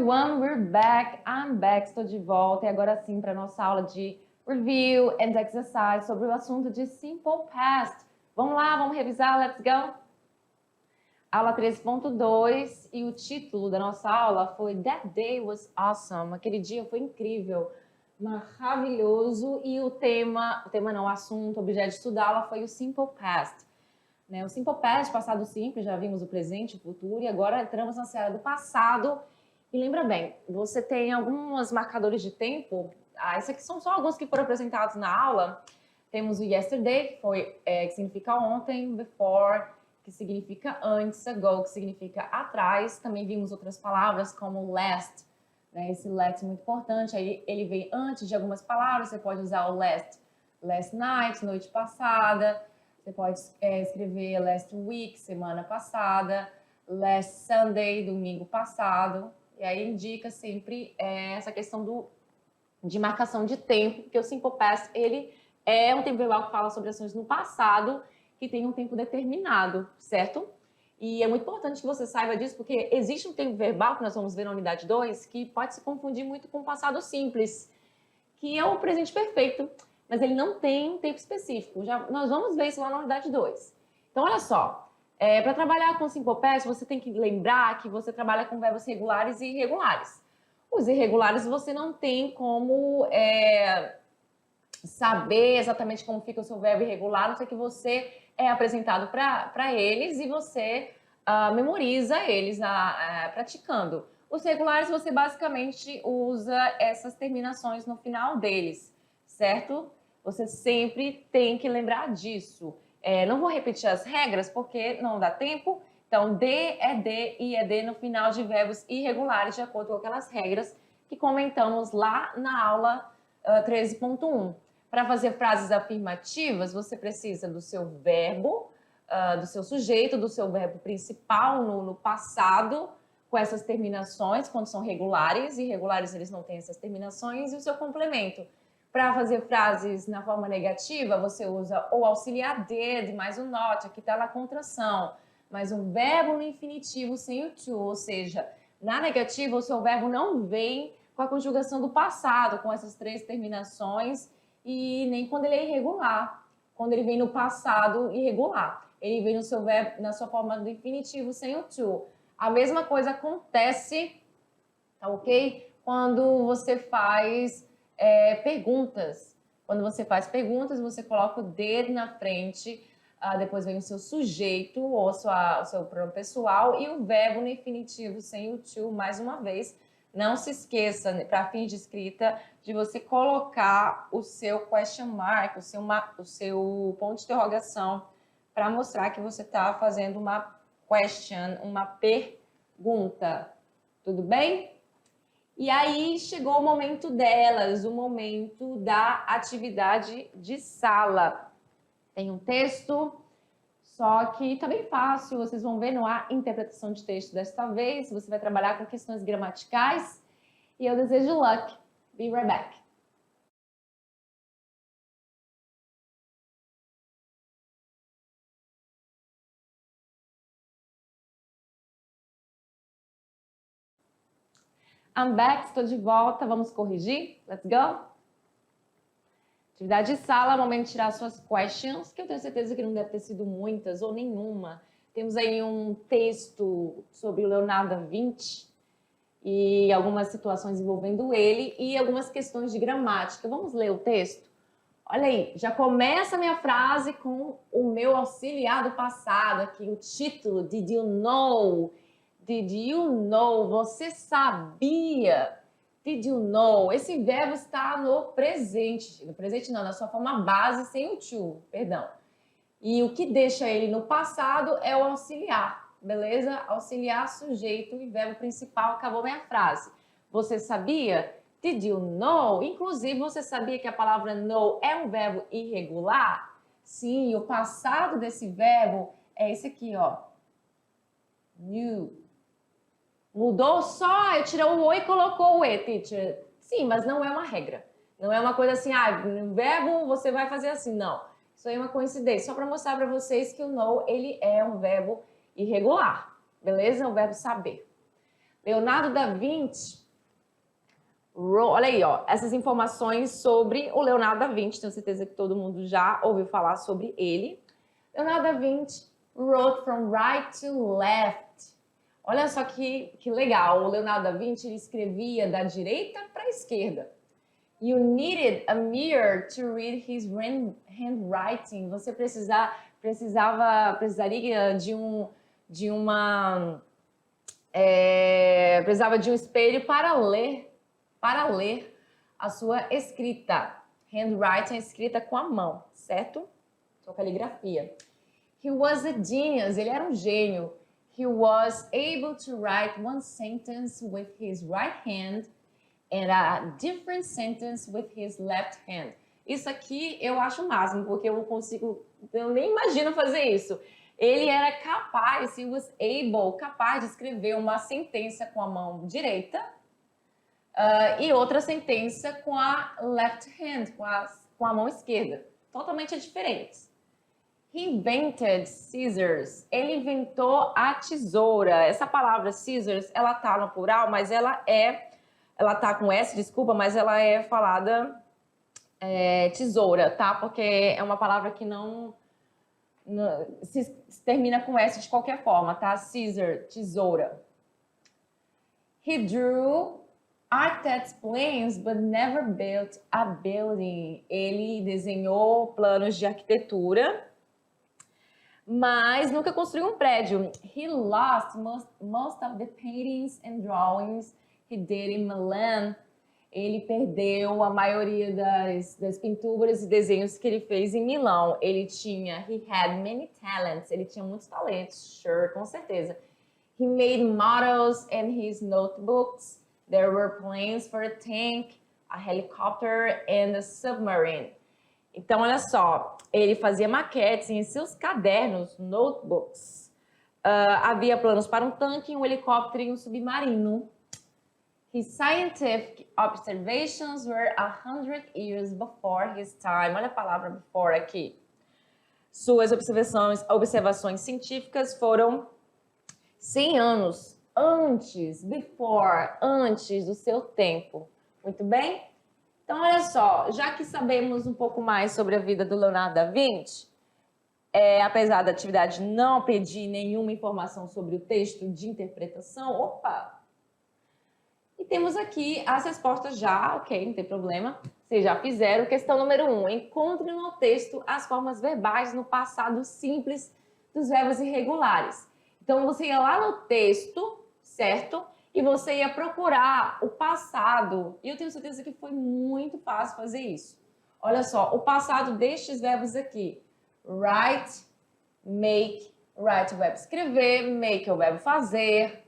everyone, we're back. I'm back, estou de volta e agora sim para nossa aula de review and exercise sobre o assunto de simple past. Vamos lá, vamos revisar, let's go! Aula 13.2 e o título da nossa aula foi That Day Was Awesome. Aquele dia foi incrível, maravilhoso e o assunto, objeto de estudá-la foi o simple past. O simple past, passado simples, já vimos o presente, o futuro e agora entramos na seara do passado. E lembra bem, você tem alguns marcadores de tempo, esses aqui são só alguns que foram apresentados na aula. Temos o yesterday, que significa ontem, before, que significa antes, ago, que significa atrás. Também vimos outras palavras como last, esse last é muito importante, aí ele vem antes de algumas palavras, você pode usar o last night, noite passada, você pode escrever last week, semana passada, last Sunday, domingo passado. E aí indica sempre essa questão de marcação de tempo, porque o simple past, ele é um tempo verbal que fala sobre ações no passado, que tem um tempo determinado, certo? E é muito importante que você saiba disso, porque existe um tempo verbal, que nós vamos ver na unidade 2, que pode se confundir muito com o passado simples, que é o presente perfeito, mas ele não tem um tempo específico. Nós vamos ver isso lá na unidade 2. Então, olha só. Para trabalhar com simple past, você tem que lembrar que você trabalha com verbos regulares e irregulares. Os irregulares você não tem como saber exatamente como fica o seu verbo irregular, a não ser que você é apresentado para eles e você memoriza eles praticando. Os regulares você basicamente usa essas terminações no final deles, certo? Você sempre tem que lembrar disso. Não vou repetir as regras porque não dá tempo. Então, de é de e é de no final de verbos irregulares, de acordo com aquelas regras que comentamos lá na aula 13.1. Para fazer frases afirmativas, você precisa do seu verbo, do seu sujeito, do seu verbo principal no passado, com essas terminações, quando são regulares. Irregulares, eles não têm essas terminações, e o seu complemento. Para fazer frases na forma negativa, você usa o auxiliar did mais o not, aqui está na contração, mais um verbo no infinitivo sem o to, ou seja, na negativa o seu verbo não vem com a conjugação do passado, com essas três terminações, e nem quando ele é irregular, quando ele vem no passado irregular. Ele vem no seu verbo, na sua forma do infinitivo sem o to. A mesma coisa acontece, tá ok? Quando você faz perguntas. Quando você faz perguntas, você coloca o did na frente, depois vem o seu sujeito ou o seu pronome pessoal e o verbo no infinitivo sem o to, mais uma vez. Não se esqueça, para fins de escrita, de você colocar o seu question mark, o seu ponto de interrogação, para mostrar que você está fazendo uma question, uma pergunta. Tudo bem? E aí chegou o momento delas, o momento da atividade de sala. Tem um texto, só que tá bem fácil, vocês vão ver, não há interpretação de texto desta vez, você vai trabalhar com questões gramaticais e eu desejo luck. Be right back. I'm back, estou de volta, vamos corrigir? Let's go! Atividade de sala, momento de tirar suas questions, que eu tenho certeza que não deve ter sido muitas ou nenhuma. Temos aí um texto sobre o Leonardo da Vinci e algumas situações envolvendo ele e algumas questões de gramática. Vamos ler o texto? Olha aí, já começa a minha frase com o meu auxiliar do passado aqui, o título, Did you know? Did you know? Você sabia? Did you know? Esse verbo está no presente. No presente não, na sua forma base, sem o to, perdão. E o que deixa ele no passado é o auxiliar, beleza? Auxiliar, sujeito e verbo principal, acabou minha frase. Você sabia? Did you know? Inclusive, você sabia que a palavra know é um verbo irregular? Sim, o passado desse verbo é esse aqui, ó. Knew. Mudou só, eu tirei o o e colocou o e, teacher. Sim, mas não é uma regra. Não é uma coisa assim, no verbo você vai fazer assim, não. Isso aí é uma coincidência, só para mostrar para vocês que o know, ele é um verbo irregular, beleza? É um verbo saber. Leonardo da Vinci, olha aí, ó, essas informações sobre o Leonardo da Vinci, tenho certeza que todo mundo já ouviu falar sobre ele. Leonardo da Vinci wrote from right to left. Olha só que legal, o Leonardo da Vinci ele escrevia da direita para a esquerda. You needed a mirror to read his handwriting. Você precisaria precisava de um espelho para ler a sua escrita. Handwriting é escrita com a mão, certo? Sua caligrafia. He was a genius. Ele era um gênio. He was able to write one sentence with his right hand and a different sentence with his left hand. Isso aqui eu acho o máximo, porque eu nem imagino fazer isso. Ele era capaz, he was able, capaz de escrever uma sentença com a mão direita e outra sentença com a left hand, com a mão esquerda. Totalmente diferentes. He invented scissors. Ele inventou a tesoura. Essa palavra scissors, ela tá no plural, mas ela tá com S, desculpa, mas ela é falada tesoura, tá? Porque é uma palavra que não se termina com S de qualquer forma, tá? Scissor, tesoura. He drew architects' plans, but never built a building. Ele desenhou planos de arquitetura, mas nunca construiu um prédio. He lost most of the paintings and drawings he did in Milan. Ele perdeu a maioria das pinturas e desenhos que ele fez em Milão. He had many talents. Ele tinha muitos talentos, sure, com certeza. He made models in his notebooks. There were plans for a tank, a helicopter and a submarine. Então, olha só, ele fazia maquetes em seus cadernos, notebooks. Havia planos para um tanque, um helicóptero e um submarino. His scientific observations were 100 years before his time. Olha a palavra before aqui. Suas observações científicas foram 100 anos antes do seu tempo. Muito bem? Então, olha só, já que sabemos um pouco mais sobre a vida do Leonardo da Vinci, apesar da atividade não pedir nenhuma informação sobre o texto de interpretação, e temos aqui as respostas já, ok, não tem problema. Vocês já fizeram. Questão número 1. Encontre no texto as formas verbais no passado simples dos verbos irregulares. Então, você ia lá no texto, certo? E você ia procurar o passado. E eu tenho certeza que foi muito fácil fazer isso. Olha só, o passado destes verbos aqui. Write, make, write é o verbo escrever, make é o verbo fazer,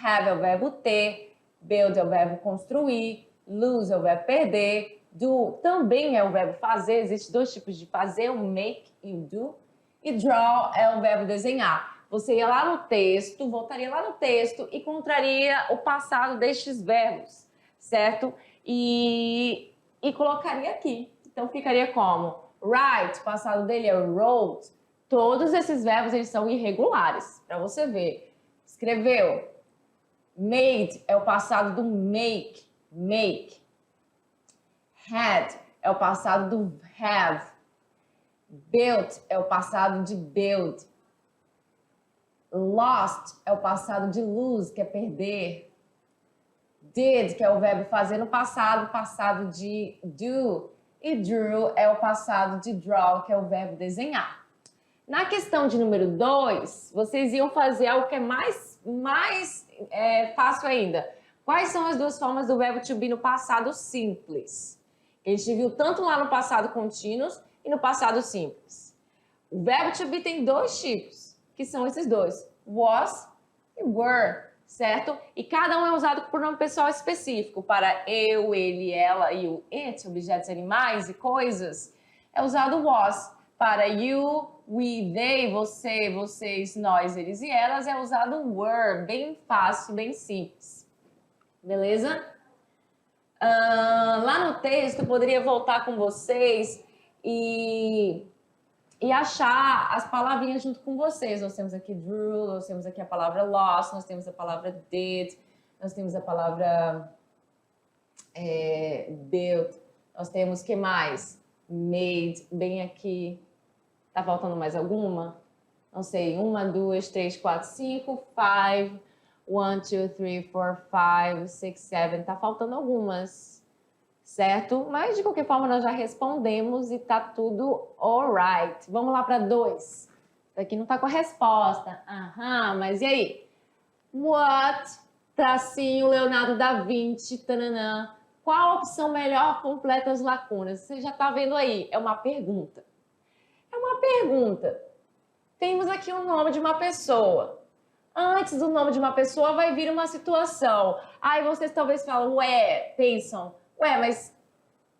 have é o verbo ter, build é o verbo construir, lose é o verbo perder, do também é o verbo fazer, existem dois tipos de fazer, o make e o do, e draw é o verbo desenhar. Você ia lá no texto, voltaria lá no texto e encontraria o passado destes verbos, certo? E colocaria aqui. Então ficaria como? Write, o passado dele é wrote. Todos esses verbos eles são irregulares, para você ver. Escreveu. Made é o passado do make, make. Had é o passado do have. Built é o passado de build. Lost é o passado de lose, que é perder. Did, que é o verbo fazer no passado, passado de do. E drew é o passado de draw, que é o verbo desenhar. Na questão de número 2, vocês iam fazer algo que é mais fácil ainda. Quais são as duas formas do verbo to be no passado simples? A gente viu tanto lá no passado contínuos e no passado simples. O verbo to be tem dois tipos, que são esses dois. Was e were, certo? E cada um é usado com pronome pessoal específico. Para eu, ele, ela e o it, objetos animais e coisas, é usado was. Para you, we, they, você, vocês, nós, eles e elas, é usado were. Bem fácil, bem simples. Beleza? Lá no texto, eu poderia voltar com vocês e achar as palavrinhas junto com vocês. Nós temos aqui drew, nós temos aqui a palavra lost, nós temos a palavra did, nós temos a palavra built, nós temos que mais? Made, bem aqui. Tá faltando mais alguma? Não sei, 1, 2, 3, 4, 5, 5, 1, 2, 3, 4, 5, 6, 7, tá faltando algumas, certo? Mas de qualquer forma nós já respondemos e tá tudo alright. Vamos lá para 2. Aqui não tá com a resposta. Aham, mas e aí? What? Tracinho, Leonardo da Vinci, tananã. Qual a opção melhor completa as lacunas? Você já tá vendo aí, é uma pergunta. É uma pergunta. Temos aqui o nome de uma pessoa. Antes do nome de uma pessoa vai vir uma situação. Aí vocês talvez falam, pensam, mas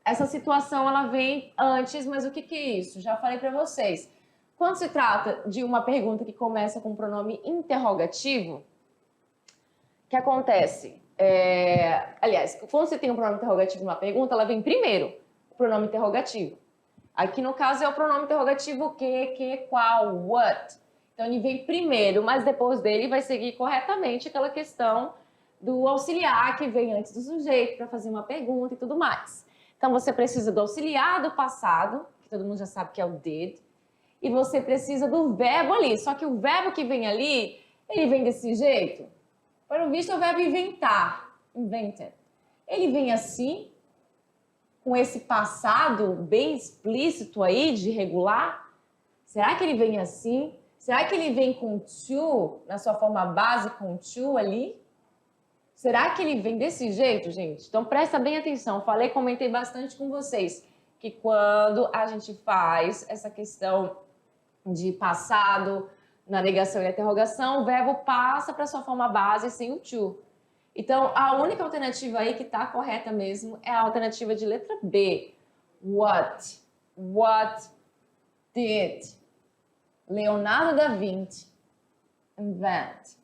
essa situação ela vem antes, mas o que é isso? Já falei para vocês. Quando se trata de uma pergunta que começa com pronome interrogativo, o que acontece? Aliás, quando você tem um pronome interrogativo numa pergunta, ela vem primeiro, o pronome interrogativo. Aqui no caso é o pronome interrogativo que, qual, what. Então ele vem primeiro, mas depois dele vai seguir corretamente aquela questão do auxiliar que vem antes do sujeito para fazer uma pergunta e tudo mais. Então você precisa do auxiliar do passado, que todo mundo já sabe que é o did, e você precisa do verbo ali. Só que o verbo que vem ali, ele vem desse jeito. Para o visto é o verbo inventar, invented. Ele vem assim, com esse passado bem explícito aí de regular? Será que ele vem assim? Será que ele vem com to, na sua forma base com to ali? Será que ele vem desse jeito, gente? Então presta bem atenção. Comentei bastante com vocês que quando a gente faz essa questão de passado, na negação e na interrogação, o verbo passa para sua forma base sem o to. Então, a única alternativa aí que está correta mesmo é a alternativa de letra B. What did Leonardo da Vinci invent?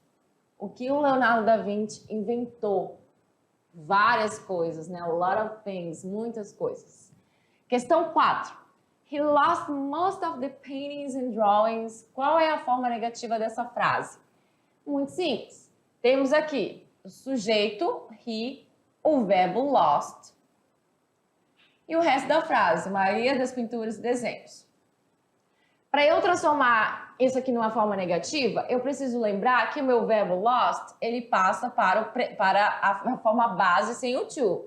O que o Leonardo da Vinci inventou? Várias coisas, né? A lot of things, muitas coisas. Questão 4. He lost most of the paintings and drawings. Qual é a forma negativa dessa frase? Muito simples. Temos aqui o sujeito, he, o verbo lost e o resto da frase, maioria das pinturas e desenhos. Para eu transformar isso aqui numa forma negativa, eu preciso lembrar que o meu verbo lost, ele passa para a forma base sem o to.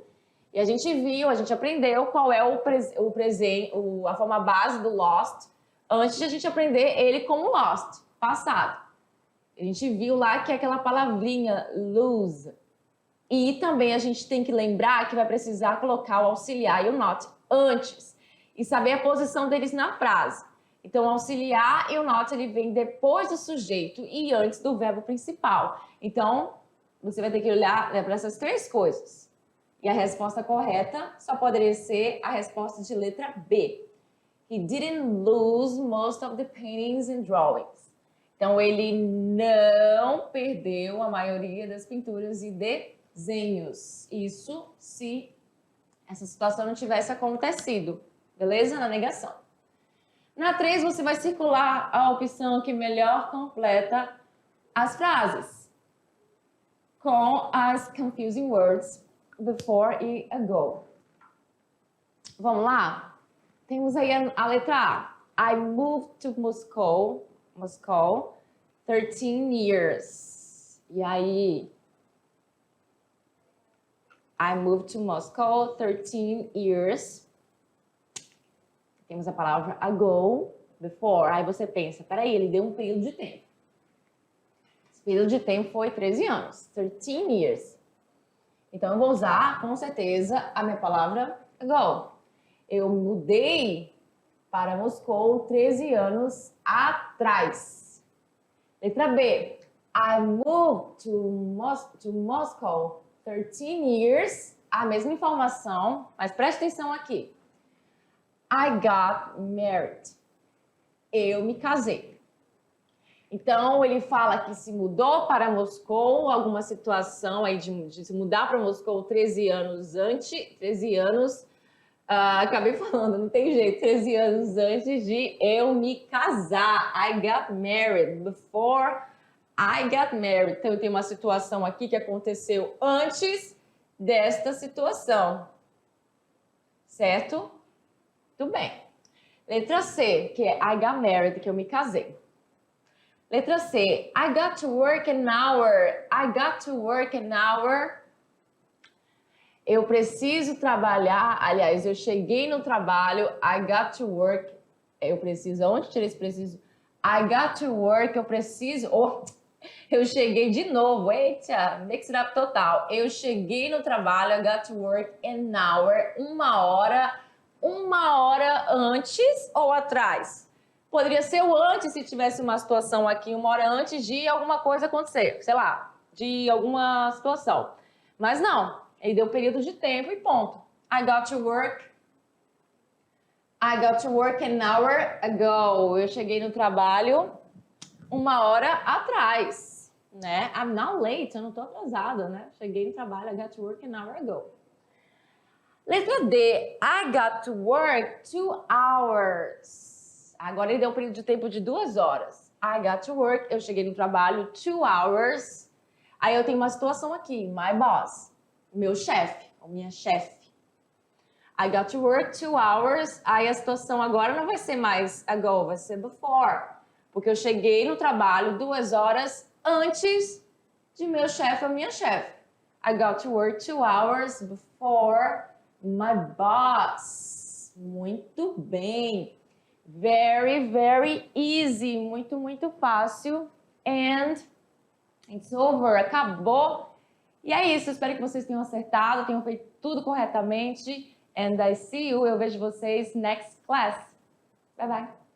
E a gente aprendeu qual é a forma base do lost antes de a gente aprender ele como lost, passado. A gente viu lá que é aquela palavrinha lose. E também a gente tem que lembrar que vai precisar colocar o auxiliar e o not antes. E saber a posição deles na frase. Então, o auxiliar e o not, ele vem depois do sujeito e antes do verbo principal. Então, você vai ter que olhar para essas três coisas. E a resposta correta só poderia ser a resposta de letra B. He didn't lose most of the paintings and drawings. Então, ele não perdeu a maioria das pinturas e desenhos. Isso se essa situação não tivesse acontecido. Beleza? Na negação. Na 3, você vai circular a opção que melhor completa as frases com as confusing words before e ago. Vamos lá? Temos aí a letra A. I moved to Moscow 13 years. E aí? I moved to Moscow 13 years. Temos a palavra ago, before. Aí você pensa, peraí, ele deu um período de tempo. Esse período de tempo foi 13 anos. 13 years. Então, eu vou usar, com certeza, a minha palavra ago. Eu mudei para Moscou 13 anos atrás. Letra B. I moved to Moscow 13 years. A mesma informação, mas preste atenção aqui. I got married. Eu me casei. Então, ele fala que se mudou para Moscou, alguma situação aí de se mudar para Moscou 13 anos antes, 13 anos, acabei falando, não tem jeito, 13 anos antes de eu me casar. I got married before I got married. Então, eu tenho uma situação aqui que aconteceu antes desta situação. Certo? Tudo bem. Letra C, que é I got married, que eu me casei. Letra C, I got to work an hour. I got to work an hour. Eu preciso trabalhar. Aliás, eu cheguei no trabalho. I got to work. Eu preciso. Onde tirei esse preciso? I got to work. Eu preciso. Oh, eu cheguei de novo. Eita, mix it up total. Eu cheguei no trabalho. I got to work an hour. Uma hora antes ou atrás? Poderia ser o antes se tivesse uma situação aqui, uma hora antes de alguma coisa acontecer, sei lá, de alguma situação. Mas não, ele deu período de tempo e ponto. I got to work an hour ago. Eu cheguei no trabalho uma hora atrás, né? I'm not late, eu não tô atrasada, né? Cheguei no trabalho, I got to work an hour ago. Letra D, I got to work 2 hours. Agora ele deu um período de tempo de 2 horas. I got to work, eu cheguei no trabalho 2 hours. Aí eu tenho uma situação aqui, my boss, meu chefe, ou minha chefe. I got to work 2 hours. Aí a situação agora não vai ser mais ago, vai ser before. Porque eu cheguei no trabalho 2 horas antes de meu chefe ou minha chefe. I got to work 2 hours before my boss. Muito bem. Very, very easy. Muito, muito fácil. And it's over. Acabou. E é isso. Espero que vocês tenham acertado, tenham feito tudo corretamente. And I see you. Eu vejo vocês next class. Bye, bye.